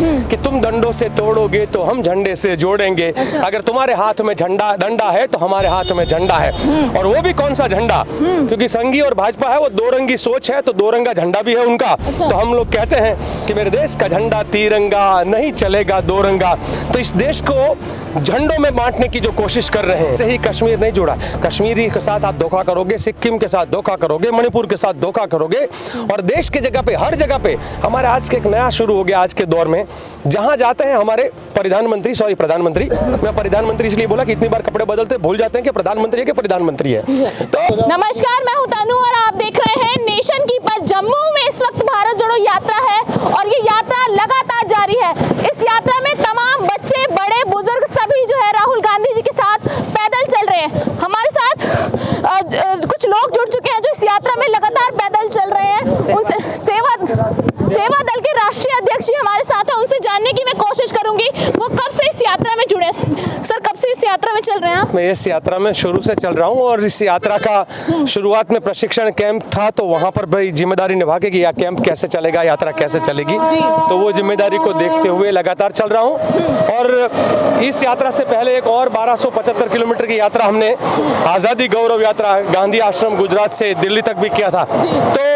कि तुम डंडों से तोड़ोगे तो हम झंडे से जोड़ेंगे। अगर तुम्हारे हाथ में डंडा है तो हमारे हाथ में झंडा है। और वो भी कौन सा झंडा, क्योंकि संघी और भाजपा है वो दो रंगी सोच है, तो दो रंगा झंडा भी है उनका। तो हम लोग कहते हैं कि मेरे देश का झंडा तिरंगा नहीं चलेगा दो रंगा। तो इस देश को झंडों में बांटने की जो कोशिश कर रहे हैं, ही कश्मीर नहीं जुड़ा। कश्मीरी के साथ आप धोखा करोगे, सिक्किम के साथ धोखा करोगे, मणिपुर के साथ धोखा करोगे। और देश के जगह पे, हर जगह पे हमारे आज के एक नया शुरू हो गया आज के दौर में, जहां जाते हैं हमारे प्रधानमंत्री, मैं प्रधानमंत्री इसलिए बोला कि इतनी बार कपड़े बदलते भूल जाते हैं कि प्रधानमंत्री है कि प्रधानमंत्री है। तो नमस्कार, मैं हूं तनु और आप देख रहे हैं नेशन की पर। जम्मू में इस वक्त भारत जोड़ो यात्रा है और ये यात्रा लगातार जारी है। इस यात्रा में तमाम बच्चे, बड़े, बुजुर्ग सभी जो है राहुल गांधी जी के साथ पैदल चल रहे हैं। हमारे साथ कुछ लोग जुड़ चुके हैं जो इस यात्रा में लगातार पैदल चल रहे हैं। उनसे सेवा दल के राष्ट्रीय अध्यक्ष जी हमारे साथ हैं, उनसे जानने की मैं कोशिश करूंगी वो कब से इस यात्रा में जुड़े। सर, कब से इस यात्रा में चल रहे हैं आप? मैं इस यात्रा में शुरू से चल रहा हूं और इस यात्रा का शुरुआत में प्रशिक्षण कैंप था, तो वहां पर भाई जिम्मेदारी निभा के कि यह कैंप कैसे चलेगा, यात्रा कैसे चलेगी, तो वो जिम्मेदारी को देखते हुए लगातार चल रहा हूं। और इस यात्रा से पहले एक और 1275 किलोमीटर की यात्रा हमने आज़ादी गौरव यात्रा गांधी आश्रम गुजरात से दिल्ली तक भी किया था। तो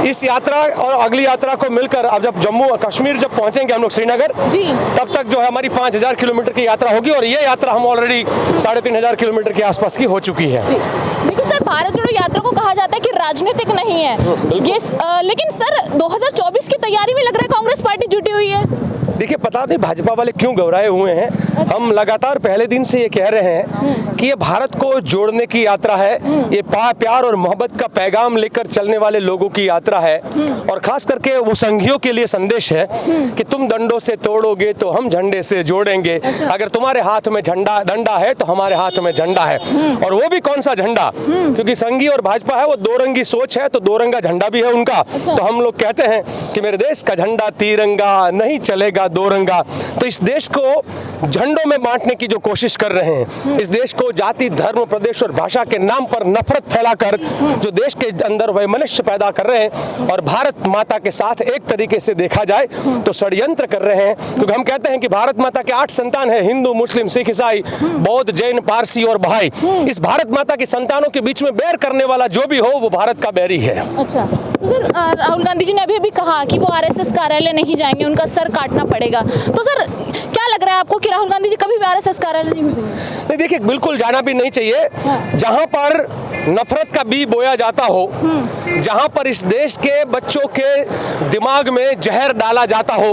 इस यात्रा और अगली यात्रा को मिलकर अब जब जम्मू कश्मीर जब पहुंचेंगे हम लोग श्रीनगर, तब तक जो है हमारी 5000 किलोमीटर की यात्रा होगी और ये यात्रा हम ऑलरेडी 3500 किलोमीटर के आसपास की हो चुकी है। देखिए सर, भारत जोड़ो यात्रा को कहा जाता है कि राजनीतिक नहीं है ये, लेकिन सर 2024 की तैयारी में लग रहा है कांग्रेस पार्टी जुटी हुई है। देखिए, पता नहीं भाजपा वाले क्यों घबराए हुए हैं। हम लगातार पहले दिन से ये कह रहे हैं कि ये भारत को जोड़ने की यात्रा है, ये प्यार और मोहब्बत का पैगाम लेकर चलने वाले लोगों की यात्रा है। और खास करके वो संघियों के लिए संदेश है कि तुम डंडों से तोड़ोगे तो हम झंडे से जोड़ेंगे। अगर तुम्हारे हाथ में डंडा है तो हमारे हाथ में झंडा है। और वो भी कौन सा झंडा, क्योंकि संघी और भाजपा है वो दो रंगी सोच है, तो दो रंगा झंडा भी है उनका। तो हम लोग कहते हैं कि मेरे देश का झंडा तिरंगा नहीं चलेगा दो रंगा। तो इस देश को झंडों में बांटने की जो कोशिश कर रहे हैं, इस देश को जाति, धर्म, प्रदेश और भाषा के नाम पर नफरत फैलाकर जो देश के अंदर वैमनस्य पैदा कर रहे हैं और भारत माता के साथ एक तरीके से देखा जाए तो षड्यंत्र कर रहे हैं। क्योंकि हम कहते हैं कि भारत माता के 8 संतान है, हिंदू, मुस्लिम, सिख, ईसाई, बौद्ध, जैन, पारसी और बहाई। इस भारत माता की संतानों के बीच में बैर करने वाला जो भी हो वो भारत का बैरी है। अच्छा, तो सर राहुल गांधी जी ने अभी कहा कि वो आरएसएस कार्यालय नहीं जाएंगे, उनका सर काटना पड़ेगा। तो सर क्या लग रहा है आपको कि राहुल गांधी जी कभी भी आरएसएस कार्यालय नहीं घुसेंगे? नहीं, देखिए, बिल्कुल जाना भी नहीं चाहिए। जहां पर नफरत का बीज बोया जाता हो, जहां पर इस देश के बच्चों के दिमाग में जहर डाला जाता हो,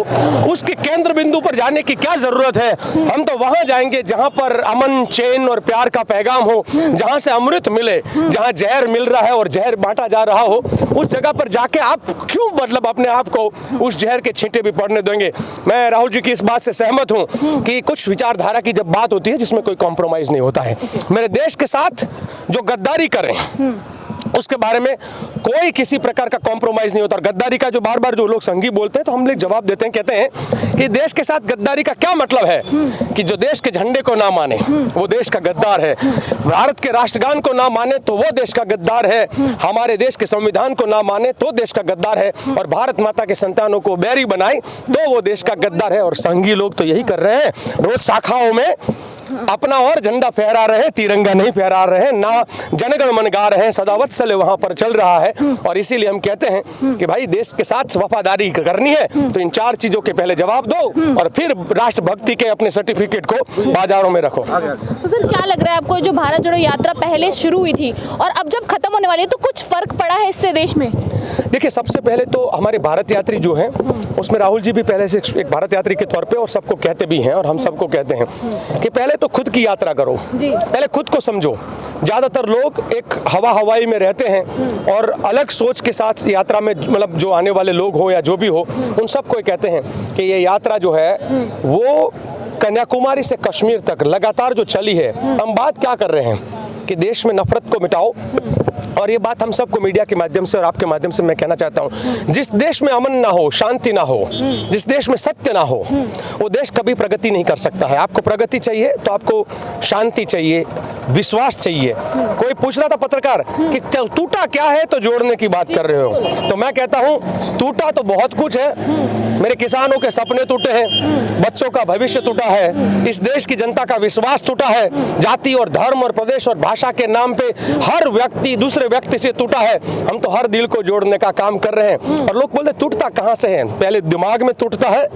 उसके केंद्र बिंदु पर जाने की क्या जरूरत है। हम तो वहां जाएंगे जहां पर अमन, चैन और प्यार का पैगाम हो, जहां से अमृत मिले, जहां जहर मिल रहा है और जहर बांटा जा रहा हो, उस जगह पर जाके आप क्यों मतलब अपने आप को उस जहर के छींटे भी पड़ने देंगे। मैं राहुल जी की इस बात से सहमत हूं कि कुछ विचारधारा की जब बात होती है जिसमें कोई कॉम्प्रोमाइज नहीं होता है। मेरे देश के साथ जो गद्दारी करें उसके बारे में कोई किसी प्रकार का कॉम्प्रोमाइज नहीं होता। और गद्दारी का जो बार बार जो लोग संघी बोलते हैं तो हम लोग जवाब देते हैं, कहते हैं कि देश के साथ गद्दारी का क्या मतलब है कि जो देश के झंडे को ना माने वो देश का गद्दार है, भारत के राष्ट्रगान को ना माने तो वो देश का गद्दार है, हमारे देश के संविधान को ना माने तो देश का गद्दार है, और भारत माता के संतानों को बैरी बनाए तो वो देश का गद्दार है। और संघी लोग तो यही कर रहे हैं, रोज शाखाओं में अपना और झंडा फहरा रहे हैं, तिरंगा नहीं फहरा रहे हैं, ना जनगण मन गा रहे हैं, सदावत्सल वहां पर चल रहा है। और इसीलिए हम कहते हैं कि भाई देश के साथ वफादारी करनी है तो इन 4 चीजों के पहले जवाब दो और फिर राष्ट्रभक्ति के अपने सर्टिफिकेट को बाजारों में रखो। तो सर क्या लग रहा है आपको, जो भारत जोड़ो यात्रा पहले शुरू हुई थी और अब जब खत्म होने वाली है तो कुछ फर्क पड़ा है इससे देश में? देखिए, सबसे पहले तो हमारे भारत यात्री जो हैं उसमें राहुल जी भी पहले से एक भारत यात्री के तौर पे और सबको कहते भी हैं और हम सबको कहते हैं कि पहले तो खुद की यात्रा करो, पहले खुद को समझो। ज़्यादातर लोग एक हवाई में रहते हैं और अलग सोच के साथ यात्रा में, मतलब जो आने वाले लोग हो या जो भी हो, उन सबको कहते हैं कि ये यात्रा जो है वो कन्याकुमारी से कश्मीर तक लगातार जो चली है। हम बात क्या कर रहे हैं कि देश में नफरत को मिटाओ, और ये बात हम सबको मीडिया के माध्यम से और आपके माध्यम से मैं कहना चाहता हूँ, जिस देश में अमन ना हो, शांति ना हो, जिस देश में सत्य ना हो, वो देश कभी प्रगति नहीं कर सकता है। आपको प्रगति चाहिए तो आपको शांति चाहिए, विश्वास चाहिए। कोई पूछ रहा था पत्रकार कि टूटा क्या है तो जोड़ने की बात कर रहे हो, तो मैं कहता हूँ टूटा तो बहुत कुछ है। मेरे किसानों के सपने टूटे हैं, बच्चों का भविष्य टूटा है, इस देश की जनता का विश्वास टूटा है, जाति और धर्म और प्रदेश और भाषा के नाम पे हर व्यक्ति दूसरे व्यक्ति से टूटा है। हम तो हर दिल को जोड़ने का काम कर रहे हैं। और लोग बोलते टूटता कहाँ से है? पहले दिमाग में टूटता है,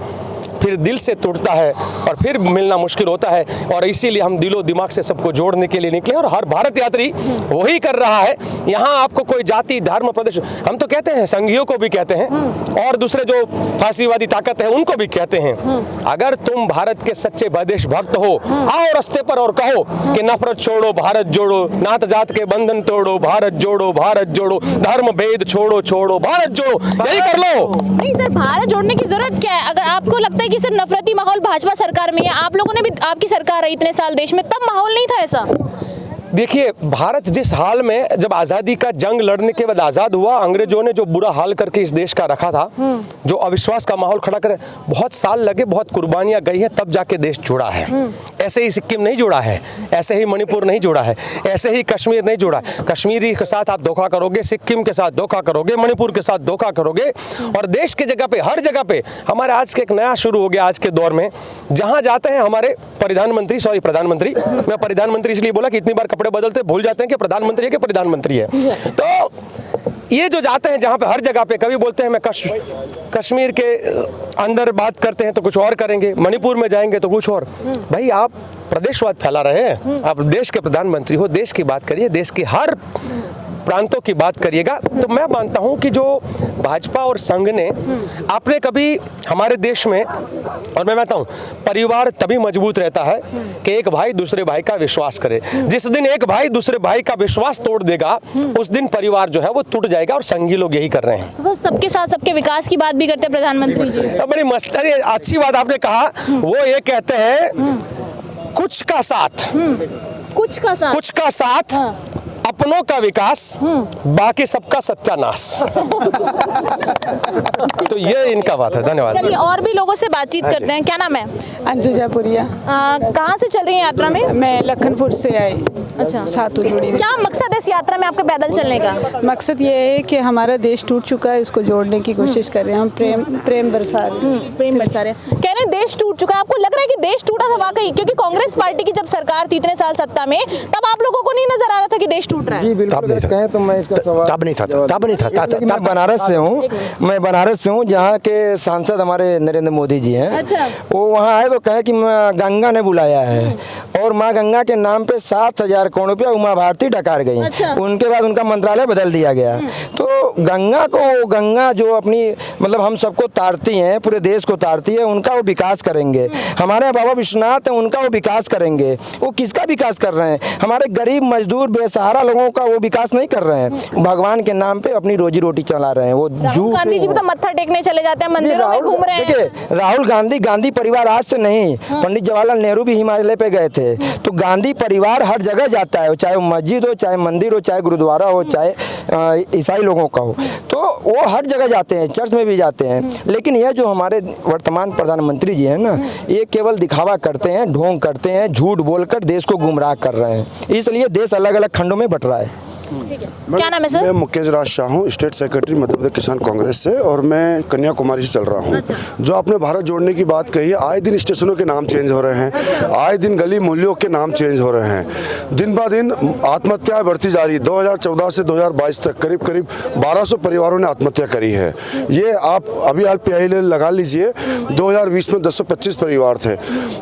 फिर दिल से टूटता है और फिर मिलना मुश्किल होता है। और इसीलिए हम दिलो दिमाग से सबको जोड़ने के लिए निकले और हर भारत यात्री वही कर रहा है। यहाँ आपको कोई जाति धर्म प्रदेश, हम तो कहते हैं संघियों को भी कहते हैं और दूसरे जो फांसीवादी ताकत है उनको भी कहते हैं, अगर तुम भारत के सच्चे देशभक्त हो, आओ रास्ते पर और कहो कि नफरत छोड़ो भारत जोड़ो, नात जात के बंधन तोड़ो भारत जोड़ो, भारत जोड़ो, धर्म भेद छोड़ो छोड़ो भारत जोड़ो, यही कर लो। नहीं सर, भारत जोड़ने की जरूरत क्या है? अगर आपको लगता है कि सिर्फ नफरती माहौल भाजपा सरकार में है, आप लोगों ने भी, आपकी सरकार रही इतने साल देश में, तब माहौल नहीं था ऐसा? देखिए, भारत जिस हाल में, जब आज़ादी का जंग लड़ने के बाद आज़ाद हुआ, अंग्रेजों ने जो बुरा हाल करके इस देश का रखा था, जो अविश्वास का माहौल खड़ा करे, बहुत साल लगे, बहुत कुर्बानियां गई हैं, तब जाके देश जुड़ा है। ऐसे ही सिक्किम नहीं जुड़ा है, ऐसे ही मणिपुर नहीं जुड़ा है, ऐसे ही कश्मीर नहीं जुड़ा है। कश्मीरी के साथ आप धोखा करोगे, सिक्किम के साथ धोखा करोगे, मणिपुर के साथ धोखा करोगे, और देश की जगह पे, हर जगह पे हमारे आज के एक नया शुरू हो गया आज के दौर में, जहाँ जाते हैं हमारे प्रधानमंत्री, मैं प्रधानमंत्री इसलिए बोला कि इतनी बार कपड़े बदलते भूल जाते हैं कि प्रधानमंत्री है कि प्रधानमंत्री है। तो ये जो जाते हैं जहाँ पे, हर जगह पे, कभी बोलते हैं मैं कश्मीर के अंदर बात करते हैं तो कुछ और करेंगे, मणिपुर में जाएंगे तो कुछ और। भाई आप प्रदेशवाद फैला रहे हैं, आप देश के प्रधानमंत्री हो, देश की बात करिए, देश की हर प्रांतों की बात करिएगा। तो मैं मानता हूं कि जो भाजपा और संघ ने आपने कभी हमारे देश में, और मैं मानता हूं परिवार तभी मजबूत रहता है कि एक भाई दूसरे भाई का विश्वास करे। जिस दिन एक भाई दूसरे भाई का विश्वास तोड़ देगा, उस दिन परिवार जो है वो टूट जाएगा, और संघी लोग यही कर रहे हैं। तो सबके साथ सबके विकास की बात भी करते हैं प्रधानमंत्री जी। बड़ी मस्त, अरे अच्छी बात आपने कहा। वो ये कहते हैं कुछ का साथ, कुछ का साथ, अपनों का विकास, बाकी सबका सत्यानाश। तो ये इनका बात है। धन्यवाद। चलिए और भी लोगों से बातचीत करते हैं। क्या नाम है? अंजू जयपुरिया। कहाँ से चल रही है यात्रा में? मैं लखनपुर से आई। अच्छा, सातुलूड़ी में। क्या मकसद है इस यात्रा में आपके पैदल चलने का? मकसद ये है कि हमारा देश टूट चुका है, इसको जोड़ने की कोशिश कर रहे हैं हम। प्रेम बरसा रहे हैं। कह रहे हैं देश टूट चुका है। आपको लग रहा है कि देश टूटा था वाकई? क्योंकि कांग्रेस पार्टी की जब सरकार थी इतने साल सत्ता में, तब आप लोगों को नहीं नजर आ रहा था कि देश टूट रहा है? जी बिल्कुल, कहें तो मैं इसका सवाल तब नहीं था। तब बनारस से हूँ, जहाँ के सांसद हमारे नरेंद्र मोदी जी हैं। अच्छा। वो वहाँ आए तो कहे कि गंगा ने बुलाया है, और माँ गंगा के नाम पे 7,000 करोड़ रुपया उमा भारती डकार गई। अच्छा। उनके बाद उनका मंत्रालय बदल दिया गया। तो गंगा जो अपनी मतलब हम सबको तारती हैं, पूरे देश को तारती है, उनका वो विकास करेंगे। हमारे बाबा विश्वनाथ हैं, उनका वो विकास करेंगे। वो किसका विकास कर रहे हैं? हमारे गरीब मजदूर बेसहारा लोगों का वो विकास नहीं कर रहे हैं। भगवान के नाम पे अपनी रोजी रोटी चला रहे हैं। वो गांधी जी भी तो मत्था टेकने चले जाते हैं, मंदिरों में घूम रहे हैं। देखिए, राहुल गांधी परिवार आज से नहीं, पंडित जवाहरलाल नेहरू भी हिमालय पे गए थे। तो गांधी परिवार हर जगह जाता है, चाहे वो मस्जिद हो, चाहे मंदिर हो, चाहे गुरुद्वारा हो, चाहे ईसाई लोगों का हो, तो वो हर जगह जाते हैं, चर्च में भी जाते हैं। लेकिन यह जो हमारे वर्तमान प्रधानमंत्री जी हैं ना, ये केवल दिखावा करते हैं, ढोंग करते हैं, झूठ बोलकर देश को गुमराह कर रहे हैं। इसलिए देश अलग अलग खंडों में बट रहा है। क्या नाम है सर? मैं मुकेश राज शाह हूँ, स्टेट सेक्रेटरी मध्य प्रदेश किसान कांग्रेस से, और मैं कन्याकुमारी से चल रहा हूँ। अच्छा। जो आपने भारत जोड़ने की बात कही है, आए दिन स्टेशनों के नाम चेंज हो रहे हैं, आए दिन गली मूल्यों के नाम चेंज हो रहे हैं, दिन ब दिन आत्महत्याएं बढ़ती जा रही। 2014 से 2022 तक करीब 1200 परिवारों ने आत्महत्या करी है। ये आप अभी पहले लगा लीजिए, 2020 में 225 परिवार थे।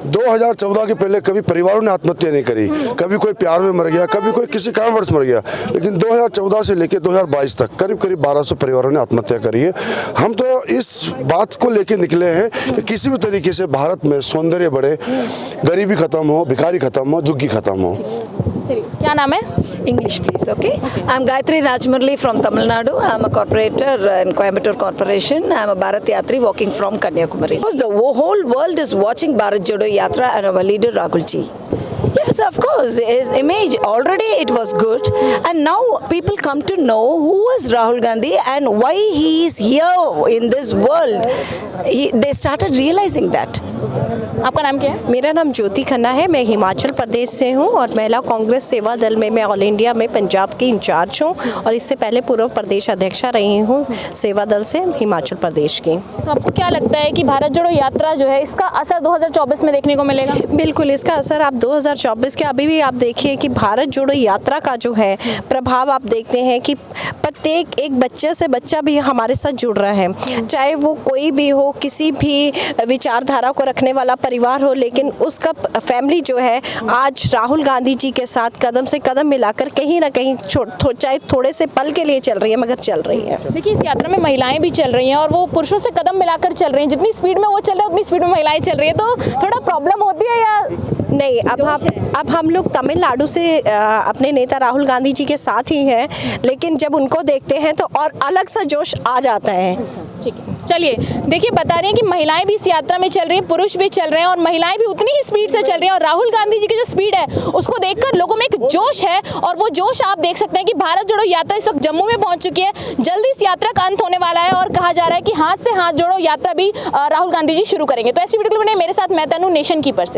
2014 के पहले कभी परिवारों ने आत्महत्या नहीं करी, कभी कोई प्यार में मर गया, कभी कोई किसी कारणवश मर गया। लेकिन 2014 से लेकर 2022 तक करीब 1200 परिवारों ने आत्महत्या करी है। हम तो इस बात को लेकर निकले हैं कि किसी भी तरीके से भारत में सौंदर्य बढ़े, गरीबी खत्म हो, भिखारी खत्म हो, झुग्गी खत्म हो। क्या नाम है? English, please. Okay. I'm Gayatri Rajmurli from Tamil Nadu. I'm a corporator in Coimbatore Corporation. I'm a Bharat Yatri walking from Kanyakumari. The whole world is watching Bharat Jodo Yatra and our leader Rahul Ji. Yes, of course. His image already it was good, and now people come to know who is Rahul Gandhi and why he is here in this world. They started realizing that. आपका नाम क्या है? मेरा नाम ज्योति खन्ना है। मैं हिमाचल प्रदेश से हूँ और महिला कांग्रेस सेवा दल में मैं ऑल इंडिया में पंजाब की इंचार्ज हूँ और इससे पहले पूर्व प्रदेश अध्यक्षा रही हूँ सेवा दल से हिमाचल प्रदेश की। तो आपको क्या लगता है कि भारत जोड़ो यात्रा जो है इसका असर 2024 में देखने को मिलेगा? बिल्कुल, इसका असर आप 2024 के अभी भी आप देखिए कि भारत जोड़ो यात्रा का जो है प्रभाव आप देखते हैं कि प्रत्येक एक बच्चे से बच्चा भी हमारे साथ जुड़ रहा है, चाहे वो कोई भी हो, किसी भी विचारधारा को रखने वाला परिवार हो, लेकिन उसका फैमिली जो है आज राहुल गांधी जी के साथ कदम से कदम मिलाकर कहीं ना कहीं चाहे थोड़े से पल के लिए चल रही है मगर चल रही है। देखिए इस यात्रा में महिलाएं भी चल रही हैं और वो पुरुषों से कदम मिलाकर चल रही हैं। जितनी स्पीड में वो चल रहे हैं उतनी स्पीड में महिलाएं चल रही है, तो थोड़ा प्रॉब्लम होती है या नहीं? अब हम लोग तमिलनाडु से अपने नेता राहुल गांधी जी के साथ ही हैं, लेकिन जब उनको देखते हैं तो और अलग सा जोश आ जाता है। ठीक है, चलिए देखिए बता रही हैं कि महिलाएं भी इस यात्रा में चल रही हैं, पुरुष भी चल रहे हैं और महिलाएं भी उतनी ही स्पीड से चल रही हैं और राहुल गांधी जी की जो स्पीड है उसको देखकर लोगों में एक जोश है और वो जोश आप देख सकते हैं कि भारत जोड़ो यात्रा इस वक्त जम्मू में पहुंच चुकी है। जल्दी इस यात्रा का अंत होने वाला है और कहा जा रहा है कि हाथ से हाथ जोड़ो यात्रा भी राहुल गांधी जी शुरू करेंगे। तो ऐसी वीडियो के लिए मेरे साथ मैं तनु, नेशन कीपर से।